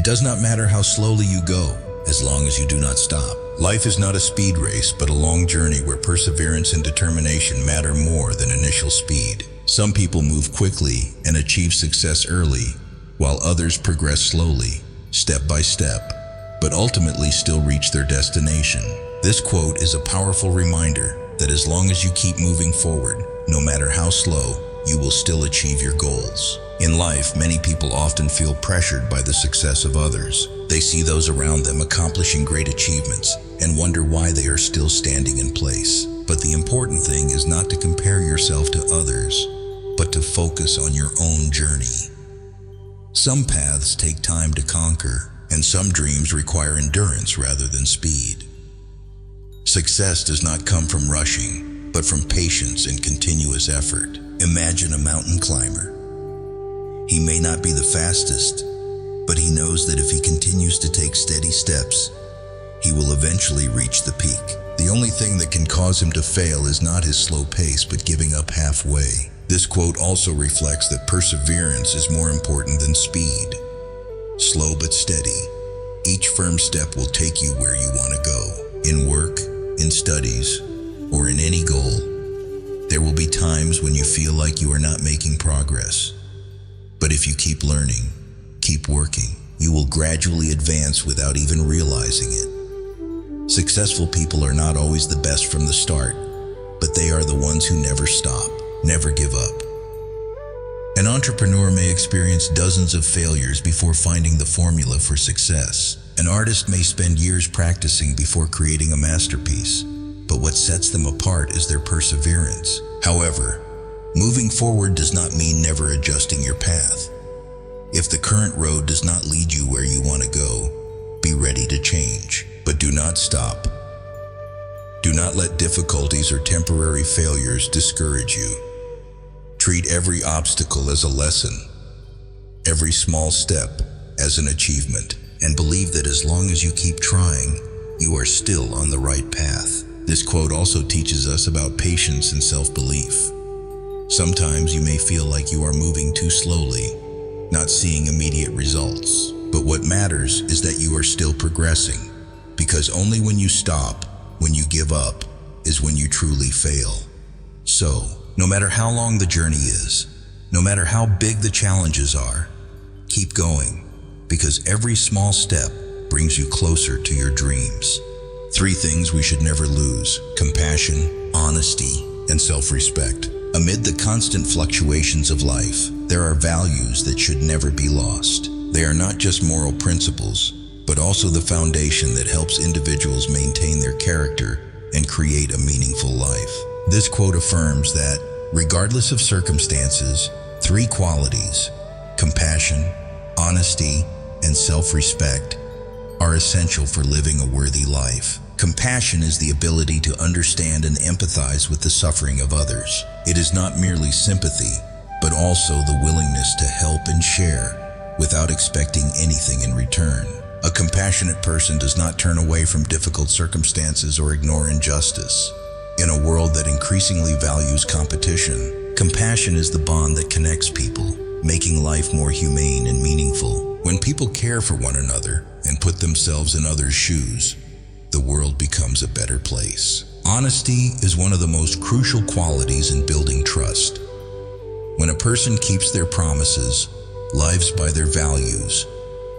It does not matter how slowly you go, as long as you do not stop. Life is not a speed race, but a long journey where perseverance and determination matter more than initial speed. Some people move quickly and achieve success early, while others progress slowly, step by step, but ultimately still reach their destination. This quote is a powerful reminder that as long as you keep moving forward, no matter how slow, you will still achieve your goals. In life, many people often feel pressured by the success of others. They see those around them accomplishing great achievements and wonder why they are still standing in place. But the important thing is not to compare yourself to others, but to focus on your own journey. Some paths take time to conquer, and some dreams require endurance rather than speed. Success does not come from rushing, but from patience and continuous effort. Imagine a mountain climber. He may not be the fastest, but he knows that if he continues to take steady steps, he will eventually reach the peak. The only thing that can cause him to fail is not his slow pace, but giving up halfway. This quote also reflects that perseverance is more important than speed. Slow but steady, each firm step will take you where you want to go. In work, in studies, or in any goal, there will be times when you feel like you are not making progress. But if you keep learning, keep working, you will gradually advance without even realizing it. Successful people are not always the best from the start, but they are the ones who never stop, never give up. An entrepreneur may experience dozens of failures before finding the formula for success. An artist may spend years practicing before creating a masterpiece, but what sets them apart is their perseverance. However, moving forward does not mean never adjusting your path. If the current road does not lead you where you want to go, be ready to change, but do not stop. Do not let difficulties or temporary failures discourage you. Treat every obstacle as a lesson, every small step as an achievement, and believe that as long as you keep trying, you are still on the right path. This quote also teaches us about patience and self-belief. Sometimes you may feel like you are moving too slowly, not seeing immediate results. But what matters is that you are still progressing, because only when you stop, when you give up, is when you truly fail. So, no matter how long the journey is, no matter how big the challenges are, keep going, because every small step brings you closer to your dreams. 3 things we should never lose: compassion, honesty, and self-respect. Amid the constant fluctuations of life, there are values that should never be lost. They are not just moral principles, but also the foundation that helps individuals maintain their character and create a meaningful life. This quote affirms that, regardless of circumstances, 3 qualities, compassion, honesty, and self-respect, are essential for living a worthy life. Compassion is the ability to understand and empathize with the suffering of others. It is not merely sympathy, but also the willingness to help and share without expecting anything in return. A compassionate person does not turn away from difficult circumstances or ignore injustice. In a world that increasingly values competition, compassion is the bond that connects people, making life more humane and meaningful. When people care for one another and put themselves in others' shoes, the world becomes a better place. Honesty is one of the most crucial qualities in building trust. When a person keeps their promises, lives by their values,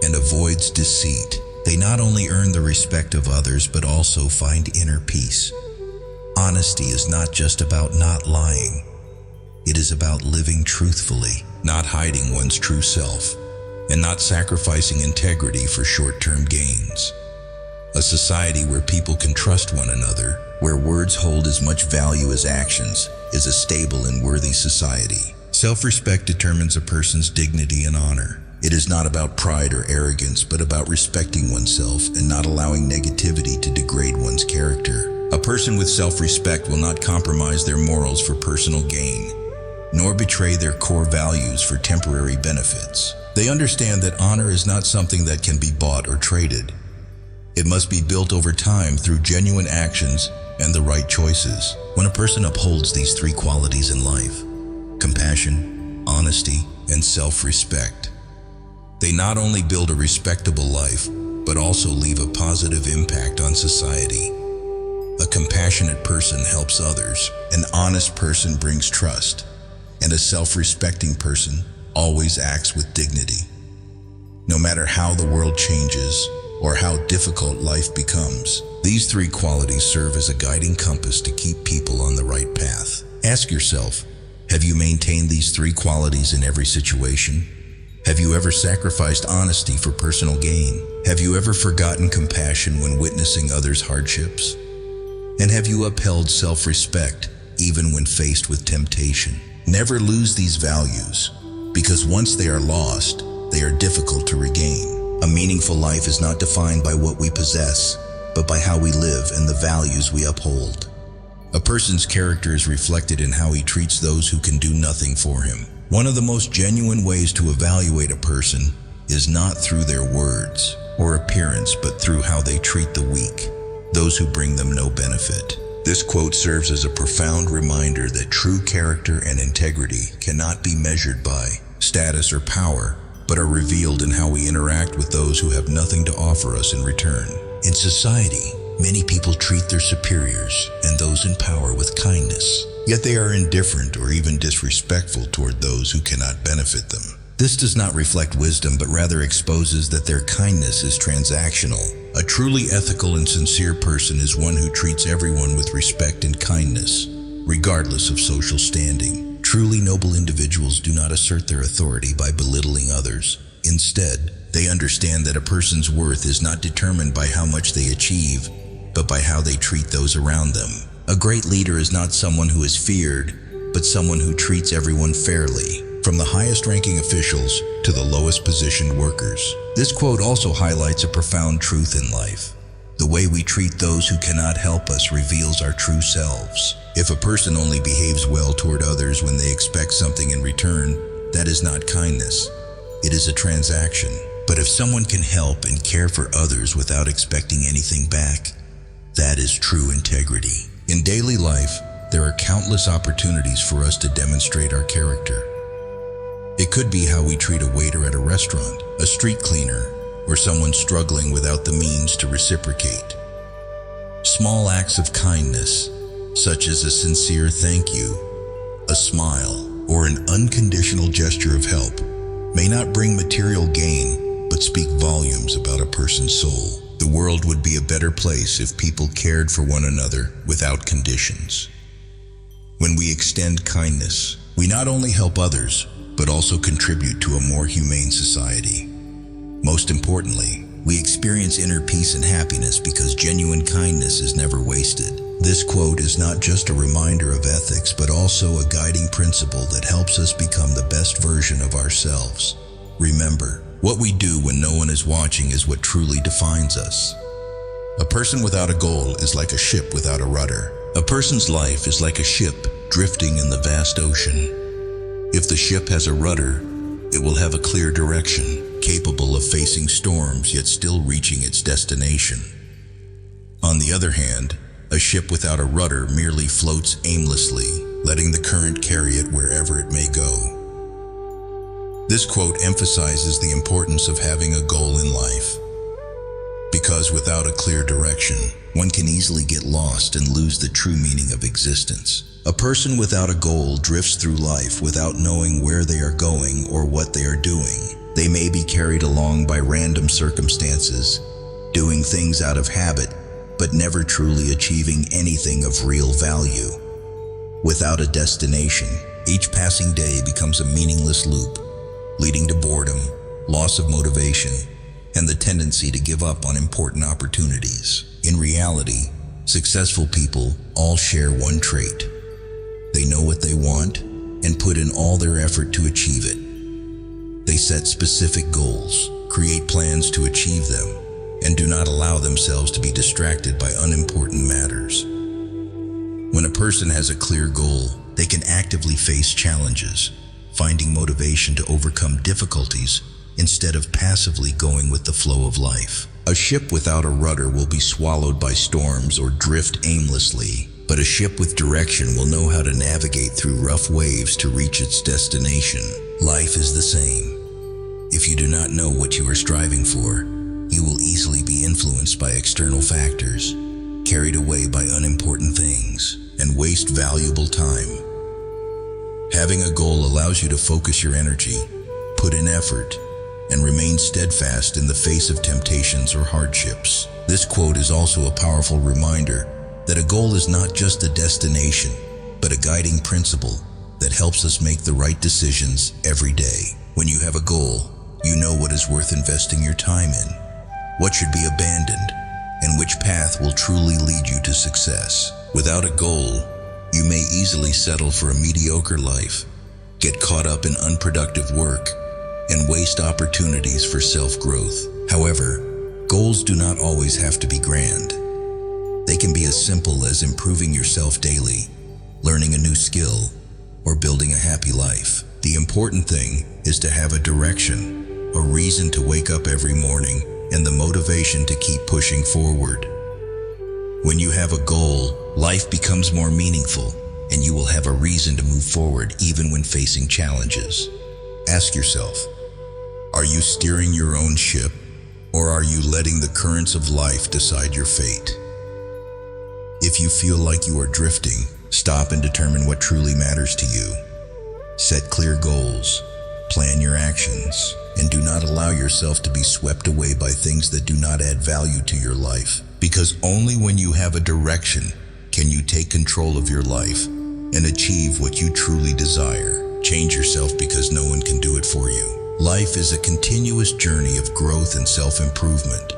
and avoids deceit, they not only earn the respect of others but also find inner peace. Honesty is not just about not lying. It is about living truthfully, not hiding one's true self, and not sacrificing integrity for short-term gains. A society where people can trust one another, where words hold as much value as actions, is a stable and worthy society. Self-respect determines a person's dignity and honor. It is not about pride or arrogance, but about respecting oneself and not allowing negativity to degrade one's character. A person with self-respect will not compromise their morals for personal gain, nor betray their core values for temporary benefits. They understand that honor is not something that can be bought or traded. It must be built over time through genuine actions and the right choices. When a person upholds these 3 qualities in life, compassion, honesty, and self-respect, They not only build a respectable life, but also leave a positive impact on society. A compassionate person helps others, an honest person brings trust, and a self-respecting person always acts with dignity. No matter how the world changes or how difficult life becomes, these three qualities serve as a guiding compass to keep people on the right path. Ask yourself, have you maintained these three qualities in every situation? Have you ever sacrificed honesty for personal gain? Have you ever forgotten compassion when witnessing others' hardships? And have you upheld self-respect even when faced with temptation? Never lose these values, because once they are lost, they are difficult to regain. A meaningful life is not defined by what we possess, but by how we live and the values we uphold. A person's character is reflected in how he treats those who can do nothing for him. One of the most genuine ways to evaluate a person is not through their words or appearance, but through how they treat the weak, those who bring them no benefit. This quote serves as a profound reminder that true character and integrity cannot be measured by status or power, but are revealed in how we interact with those who have nothing to offer us in return. In society, many people treat their superiors and those in power with kindness, yet they are indifferent or even disrespectful toward those who cannot benefit them. This does not reflect wisdom, but rather exposes that their kindness is transactional. A truly ethical and sincere person is one who treats everyone with respect and kindness, regardless of social standing. Truly noble individuals do not assert their authority by belittling others. Instead, they understand that a person's worth is not determined by how much they achieve, but by how they treat those around them. A great leader is not someone who is feared, but someone who treats everyone fairly, from the highest-ranking officials to the lowest-positioned workers. This quote also highlights a profound truth in life. The way we treat those who cannot help us reveals our true selves. If a person only behaves well toward others when they expect something in return, that is not kindness. It is a transaction. But if someone can help and care for others without expecting anything back, that is true integrity. In daily life, there are countless opportunities for us to demonstrate our character. It could be how we treat a waiter at a restaurant, a street cleaner, or someone struggling without the means to reciprocate. Small acts of kindness, such as a sincere thank you, a smile, or an unconditional gesture of help, may not bring material gain, but speak volumes about a person's soul. The world would be a better place if people cared for one another without conditions. When we extend kindness, we not only help others, but also contribute to a more humane society. Most importantly, we experience inner peace and happiness because genuine kindness is never wasted. This quote is not just a reminder of ethics, but also a guiding principle that helps us become the best version of ourselves. Remember, what we do when no one is watching is what truly defines us. A person without a goal is like a ship without a rudder. A person's life is like a ship drifting in the vast ocean. If the ship has a rudder, it will have a clear direction, capable of facing storms yet still reaching its destination. On the other hand, a ship without a rudder merely floats aimlessly, letting the current carry it wherever it may go. This quote emphasizes the importance of having a goal in life, because without a clear direction, one can easily get lost and lose the true meaning of existence. A person without a goal drifts through life without knowing where they are going or what they are doing. They may be carried along by random circumstances, doing things out of habit, but never truly achieving anything of real value. Without a destination, each passing day becomes a meaningless loop, leading to boredom, loss of motivation, and the tendency to give up on important opportunities. In reality, successful people all share one trait. They know what they want and put in all their effort to achieve it. They set specific goals, create plans to achieve them, and do not allow themselves to be distracted by unimportant matters. When a person has a clear goal, they can actively face challenges, finding motivation to overcome difficulties instead of passively going with the flow of life. A ship without a rudder will be swallowed by storms or drift aimlessly, but a ship with direction will know how to navigate through rough waves to reach its destination. Life is the same. If you do not know what you are striving for, you will easily be influenced by external factors, carried away by unimportant things, and waste valuable time. Having a goal allows you to focus your energy, put in effort, and remain steadfast in the face of temptations or hardships. This quote is also a powerful reminder that a goal is not just a destination, but a guiding principle that helps us make the right decisions every day. When you have a goal, you know what is worth investing your time in, what should be abandoned, and which path will truly lead you to success. Without a goal, you may easily settle for a mediocre life, get caught up in unproductive work, and waste opportunities for self-growth. However, goals do not always have to be grand. They can be as simple as improving yourself daily, learning a new skill, or building a happy life. The important thing is to have a direction, a reason to wake up every morning, and the motivation to keep pushing forward. When you have a goal, life becomes more meaningful, and you will have a reason to move forward even when facing challenges. Ask yourself, are you steering your own ship, or are you letting the currents of life decide your fate? If you feel like you are drifting, stop and determine what truly matters to you. Set clear goals, plan your actions, and do not allow yourself to be swept away by things that do not add value to your life. Because only when you have a direction can you take control of your life and achieve what you truly desire. Change yourself because no one can do it for you. Life is a continuous journey of growth and self-improvement.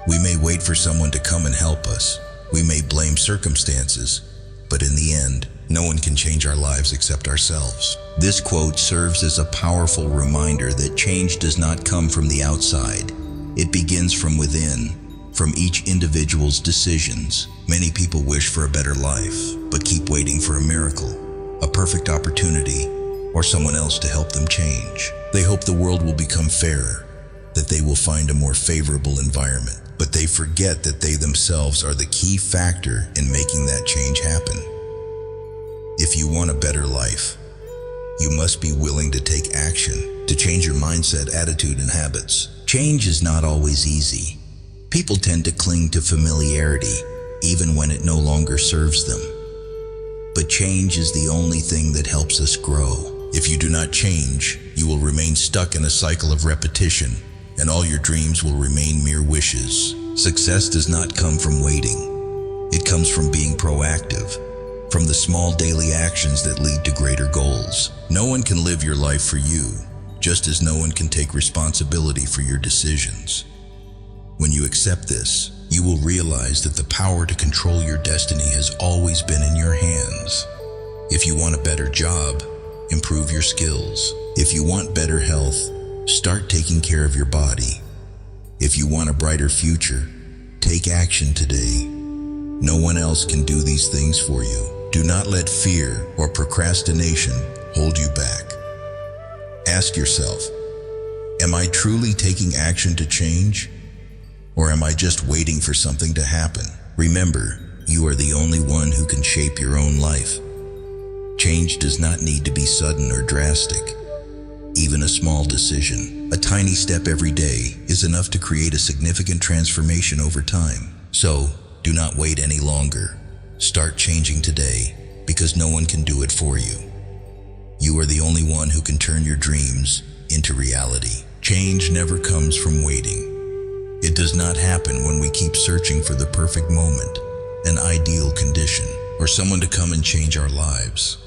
We may wait for someone to come and help us. We may blame circumstances, but in the end, no one can change our lives except ourselves. This quote serves as a powerful reminder that change does not come from the outside. It begins from within, from each individual's decisions. Many people wish for a better life, but keep waiting for a miracle, a perfect opportunity, or someone else to help them change. They hope the world will become fairer, that they will find a more favorable environment, but they forget that they themselves are the key factor in making that change happen. If you want a better life, you must be willing to take action, to change your mindset, attitude, and habits. Change is not always easy. People tend to cling to familiarity, even when it no longer serves them. But change is the only thing that helps us grow. If you do not change, you will remain stuck in a cycle of repetition, and all your dreams will remain mere wishes. Success does not come from waiting. It comes from being proactive, from the small daily actions that lead to greater goals. No one can live your life for you, just as no one can take responsibility for your decisions. When you accept this, you will realize that the power to control your destiny has always been in your hands. If you want a better job, improve your skills. If you want better health, start taking care of your body. If you want a brighter future, take action today. No one else can do these things for you. Do not let fear or procrastination hold you back. Ask yourself, am I truly taking action to change? Or am I just waiting for something to happen? Remember, you are the only one who can shape your own life. Change does not need to be sudden or drastic. Even a small decision, a tiny step every day, is enough to create a significant transformation over time. So, do not wait any longer. Start changing today, because no one can do it for you. You are the only one who can turn your dreams into reality. Change never comes from waiting. It does not happen when we keep searching for the perfect moment, an ideal condition, or someone to come and change our lives.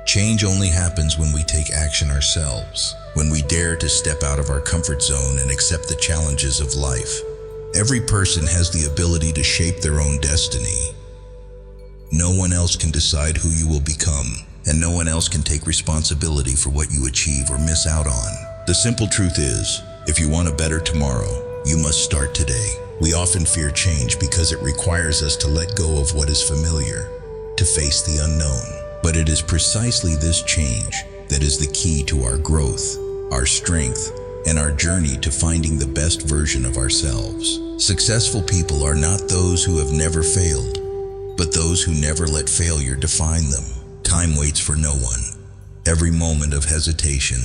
Change only happens when we take action ourselves, when we dare to step out of our comfort zone and accept the challenges of life. Every person has the ability to shape their own destiny. No one else can decide who you will become, and no one else can take responsibility for what you achieve or miss out on. The simple truth is, if you want a better tomorrow, you must start today. We often fear change because it requires us to let go of what is familiar, to face the unknown. But it is precisely this change that is the key to our growth, our strength, and our journey to finding the best version of ourselves. Successful people are not those who have never failed, but those who never let failure define them. Time waits for no one. Every moment of hesitation,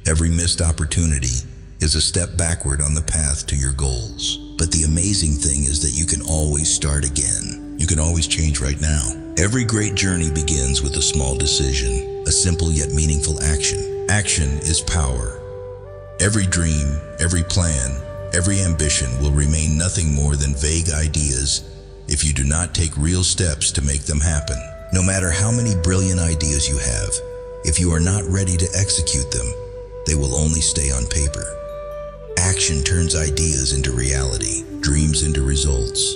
Every missed opportunity is a step backward on the path to your goals. But the amazing thing is that you can always start again. You can always change right now. Every great journey begins with a small decision, a simple yet meaningful action. Action is power. Every dream, every plan, every ambition will remain nothing more than vague ideas if you do not take real steps to make them happen. No matter how many brilliant ideas you have, if you are not ready to execute them, they will only stay on paper. Action turns ideas into reality, dreams into results.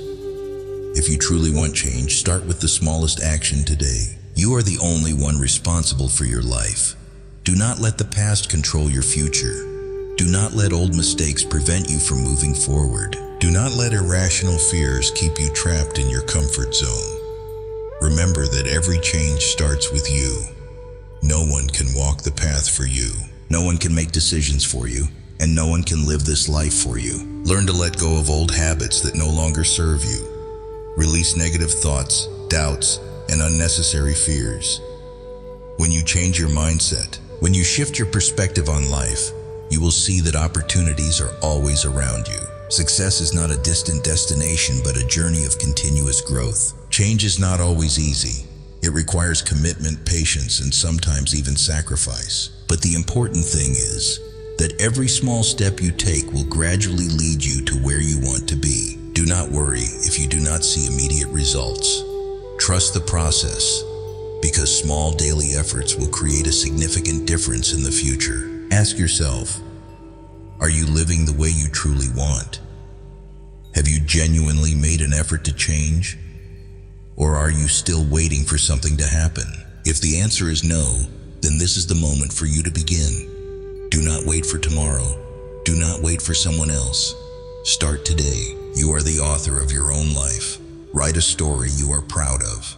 If you truly want change, start with the smallest action today. You are the only one responsible for your life. Do not let the past control your future. Do not let old mistakes prevent you from moving forward. Do not let irrational fears keep you trapped in your comfort zone. Remember that every change starts with you. No one can walk the path for you. No one can make decisions for you, and no one can live this life for you. Learn to let go of old habits that no longer serve you. Release negative thoughts, doubts, and unnecessary fears. When you change your mindset, when you shift your perspective on life, you will see that opportunities are always around you. Success is not a distant destination, but a journey of continuous growth. Change is not always easy. It requires commitment, patience, and sometimes even sacrifice. But the important thing is that every small step you take will gradually lead you to where you want to be. Do not worry if you do not see immediate results. Trust the process, because small daily efforts will create a significant difference in the future. Ask yourself, are you living the way you truly want? Have you genuinely made an effort to change? Or are you still waiting for something to happen? If the answer is no, then this is the moment for you to begin. Do not wait for tomorrow. Do not wait for someone else. Start today. You are the author of your own life. Write a story you are proud of.